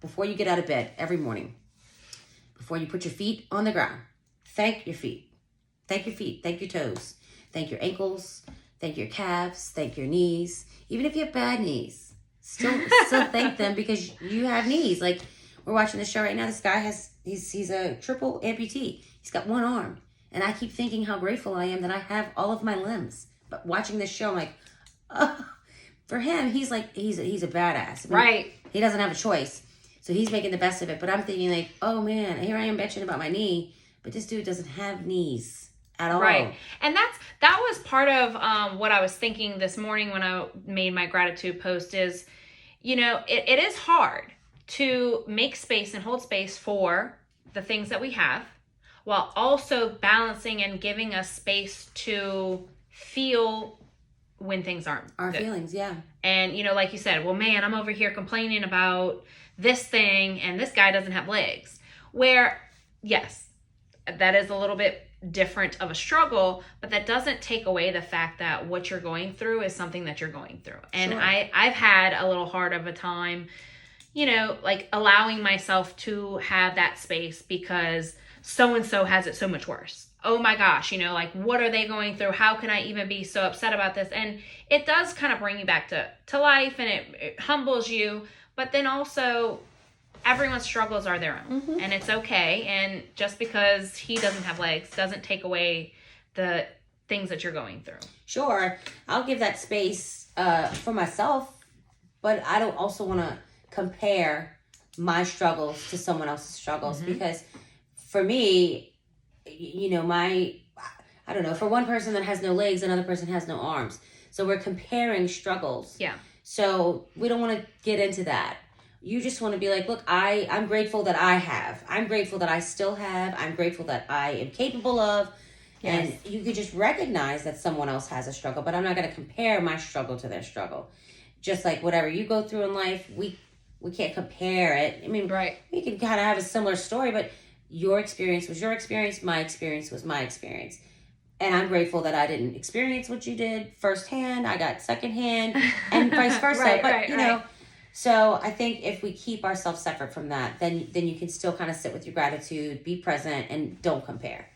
before you get out of bed every morning, before you put your feet on the ground, thank your feet. Thank your feet. Thank your toes. Thank your ankles. Thank your calves. Thank your knees. Even if you have bad knees, still thank them because you have knees. Like, we're watching the show right now. This guy he's a triple amputee. He's got one arm. And I keep thinking how grateful I am that I have all of my limbs. But watching this show, I'm like, oh, for him, he's a badass. I mean, right. He doesn't have a choice. So he's making the best of it. But I'm thinking like, oh man, here I am bitching about my knee. But this dude doesn't have knees at all. Right. And that was part of what I was thinking this morning when I made my gratitude post is, it is hard to make space and hold space for the things that we have, while also balancing and giving us space to feel when things aren't Our good. feelings, yeah. And, like you said, well, man, I'm over here complaining about this thing and this guy doesn't have legs. Where, yes, that is a little bit different of a struggle, but that doesn't take away the fact that what you're going through is something that you're going through. And sure. I've had a little hard of a time, like allowing myself to have that space because so-and-so has it so much worse. Oh my gosh, like what are they going through? How can I even be so upset about this? And it does kind of bring you back to life, and it humbles you, but then also everyone's struggles are their own, and it's okay. And just because he doesn't have legs doesn't take away the things that you're going through. Sure, I'll give that space for myself, but I don't also want to compare my struggles to someone else's struggles because for me, I don't know, for one person that has no legs, another person has no arms. So we're comparing struggles. Yeah. So we don't want to get into that. You just want to be like, look, I'm grateful that I have. I'm grateful that I still have. I'm grateful that I am capable of. Yes. And you could just recognize that someone else has a struggle, but I'm not going to compare my struggle to their struggle. Just like whatever you go through in life, we can't compare it. I mean, right. We can kind of have a similar story, but your experience was your experience. My experience was my experience. And I'm grateful that I didn't experience what you did firsthand. I got secondhand and vice versa. Right, but, right. So I think if we keep ourselves separate from that, then you can still kind of sit with your gratitude, be present, and don't compare.